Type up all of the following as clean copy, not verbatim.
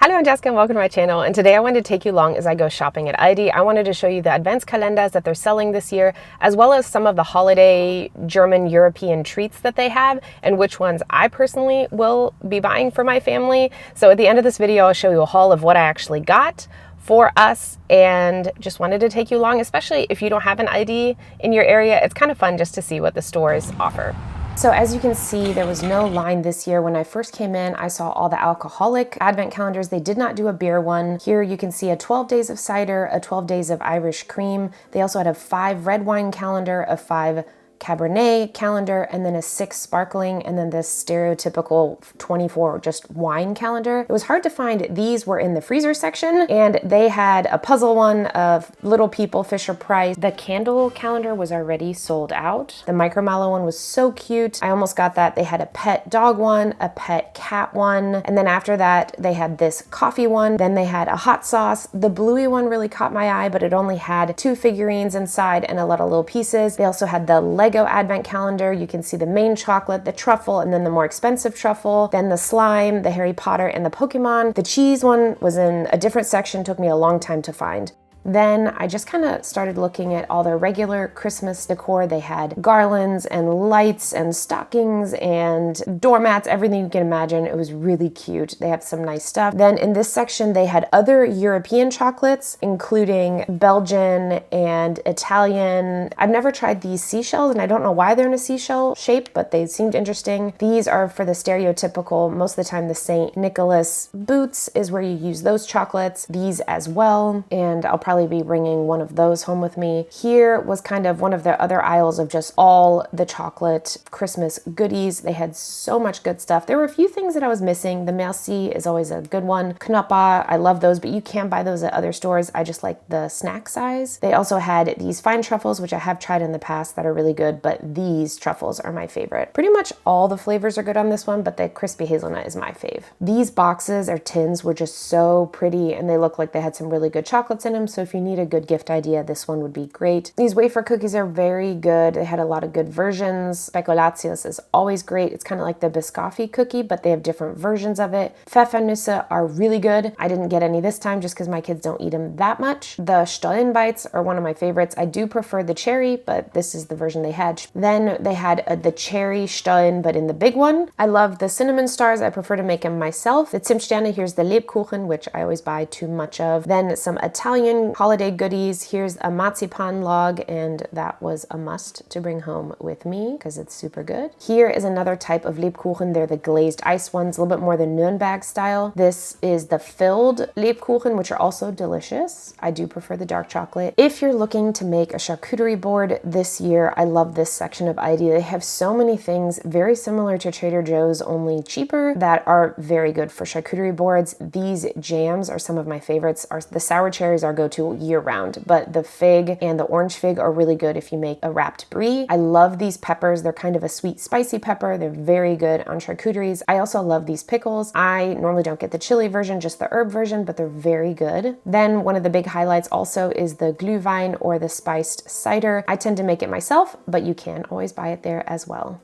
Hallo and Jessica, and welcome to my channel. And today I wanted to take you along as I go shopping at Aldi. I wanted to show you the Adventskalenders that they're selling this year, as well as some of the holiday German European treats that they have, and which ones I personally will be buying for my family. So at the end of this video, I'll show you a haul of what I actually got for us, and just wanted to take you along, especially if you don't have an Aldi in your area. It's kind of fun just to see what the stores offer. So as you can see, there was no line this year. When I first came in, I saw all the alcoholic advent calendars. They did not do a beer one. Here you can see a 12 days of cider, a 12 days of Irish cream. They also had a 5 red wine calendar, a 5 Cabernet calendar, and then a 6 sparkling, and then this stereotypical 24 just wine calendar. It was hard to find. These were in the freezer section, and they had a puzzle one of Little People, Fisher Price. The candle calendar was already sold out. The Micro Mallow one was so cute. I almost got that. They had a pet dog one, a pet cat one, and then after that they had this coffee one. Then they had a hot sauce. The bluey one really caught my eye, but it only had 2 figurines inside and a lot of little pieces. They also had the Lego advent calendar. You can see the main chocolate, the truffle, and then the more expensive truffle, then the slime, the Harry Potter, and the Pokemon. The cheese one was in a different section, took me a long time to find. Then I just kind of started looking at all their regular Christmas decor. They had garlands and lights and stockings and doormats, everything you can imagine. It was really cute. They have some nice stuff. Then in this section, they had other European chocolates, including Belgian and Italian. I've never tried these seashells, and I don't know why they're in a seashell shape, but they seemed interesting. These are for the stereotypical, most of the time the St. Nicholas boots is where you use those chocolates. These as well, and I'll probably be bringing one of those home with me. Here was kind of one of their other aisles of just all the chocolate Christmas goodies. They had so much good stuff. There were a few things that I was missing. The Merci is always a good one. Knappa, I love those, but you can buy those at other stores. I just like the snack size. They also had these fine truffles, which I have tried in the past that are really good, but these truffles are my favorite. Pretty much all the flavors are good on this one, but the crispy hazelnut is my fave. These boxes or tins were just so pretty, and they look like they had some really good chocolates in them. So if you need a good gift idea, this one would be great. These wafer cookies are very good. They had a lot of good versions. Spekulatius is always great. It's kind of like the Biscotti cookie, but they have different versions of it. Pfeffernüsse are really good. I didn't get any this time just because my kids don't eat them that much. The Stollenbites are one of my favorites. I do prefer the cherry, but this is the version they had. Then they had the cherry Stollen, but in the big one. I love the cinnamon stars. I prefer to make them myself. The Zimtsterne, here's the Lebkuchen, which I always buy too much of. Then some Italian holiday goodies. Here's a marzipan log, and that was a must to bring home with me because it's super good. Here is another type of Lebkuchen. They're the glazed ice ones, a little bit more the Nürnberg style. This is the filled Lebkuchen, which are also delicious. I do prefer the dark chocolate. If you're looking to make a charcuterie board this year, I love this section of Aldi. They have so many things very similar to Trader Joe's, only cheaper, that are very good for charcuterie boards. These jams are some of my favorites. The sour cherries are go-to year round, but the fig and the orange fig are really good if you make a wrapped brie. I love these peppers. They're kind of a sweet, spicy pepper. They're very good on charcuteries. I also love these pickles. I normally don't get the chili version, just the herb version, but they're very good. Then one of the big highlights also is the Glühwein or the spiced cider. I tend to make it myself, but you can always buy it there as well.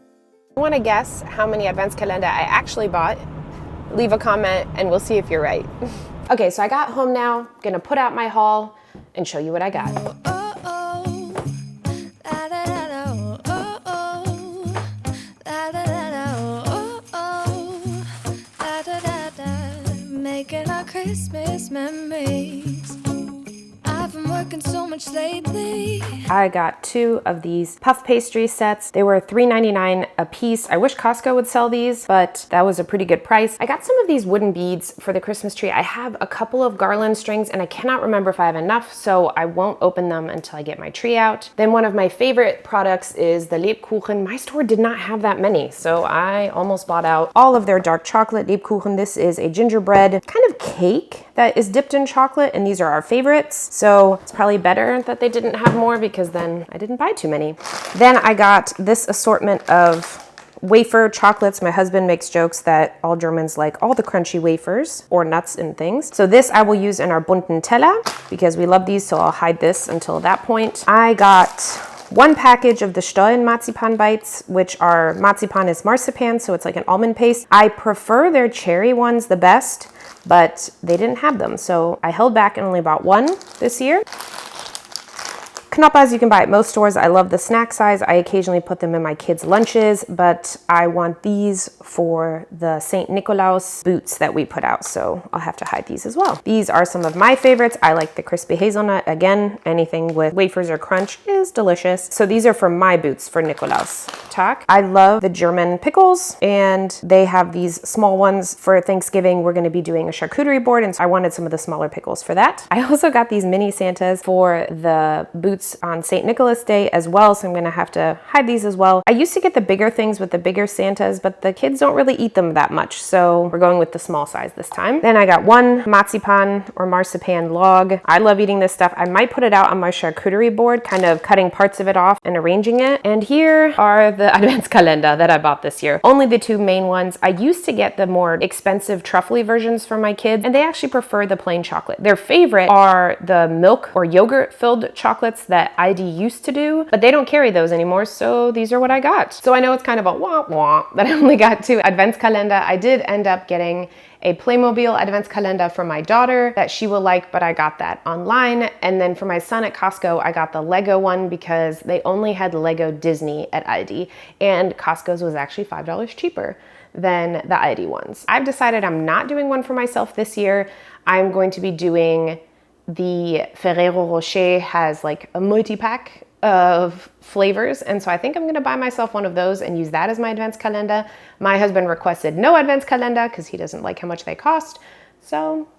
I want to guess how many Adventskalender I actually bought? Leave a comment and we'll see if you're right. Okay, so I got home now, gonna put out my haul and show you what I got. Making our Christmas memories. I've been working so much lately. I got 2 of these puff pastry sets. They were $3.99 a piece. I wish Costco would sell these, but that was a pretty good price. I got some of these wooden beads for the Christmas tree. I have a couple of garland strings, and I cannot remember if I have enough, so I won't open them until I get my tree out. Then one of my favorite products is the Lebkuchen. My store did not have that many, so I almost bought out all of their dark chocolate Lebkuchen. This is a gingerbread kind of cake that is dipped in chocolate, and these are our favorites. So it's probably better that they didn't have more because then I didn't buy too many. Then I got this assortment of wafer chocolates. My husband makes jokes that all Germans like all the crunchy wafers or nuts and things. So this I will use in our bunten Teller because we love these, so I'll hide this until that point. I got 1 package of the Stollen Marzipan Bites, which are marzipan is marzipan, so it's like an almond paste. I prefer their cherry ones the best, but they didn't have them. So I held back and only bought one this year. Knoppas you can buy at most stores. I love the snack size. I occasionally put them in my kids' lunches, but I want these for the St. Nicolaus boots that we put out, so I'll have to hide these as well. These are some of my favorites. I like the crispy hazelnut. Again, anything with wafers or crunch is delicious. So these are for my boots for Nicolaus Tag. I love the German pickles, and they have these small ones for Thanksgiving. We're going to be doing a charcuterie board, and so I wanted some of the smaller pickles for that. I also got these mini Santas for the boots on St. Nicholas Day as well, so I'm gonna have to hide these as well. I used to get the bigger things with the bigger Santas, but the kids don't really eat them that much, so we're going with the small size this time. Then I got one marzipan log. I love eating this stuff. I might put it out on my charcuterie board, kind of cutting parts of it off and arranging it. And here are the Adventskalender that I bought this year. Only the two main ones. I used to get the more expensive truffly versions for my kids, and they actually prefer the plain chocolate. Their favorite are the milk or yogurt filled chocolates that Aldi used to do, but they don't carry those anymore, so these are what I got. So I know it's kind of a wah wah that I only got two Adventskalender. I did end up getting a Playmobil Adventskalender for my daughter that she will like, but I got that online. And then for my son at Costco, I got the Lego one because they only had Lego Disney at Aldi, and Costco's was actually $5 cheaper than the Aldi ones. I've decided I'm not doing one for myself this year. I'm going to be doing the Ferrero Rocher has like a multi-pack of flavors, and so I think I'm gonna buy myself one of those and use that as my Adventskalender. My husband requested no Adventskalender because he doesn't like how much they cost, so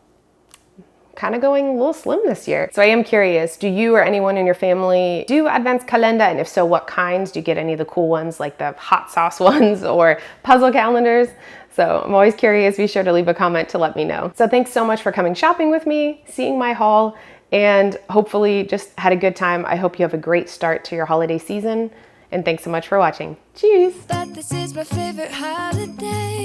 kind of going a little slim this year. So I am curious, do you or anyone in your family do Adventskalender? And if so, what kinds? Do you get any of the cool ones like the hot sauce ones or puzzle calendars? So I'm always curious. Be sure to leave a comment to let me know. So thanks so much for coming shopping with me, seeing my haul, and hopefully just had a good time. I hope you have a great start to your holiday season, and thanks so much for watching. Cheers! That this is my favorite holiday.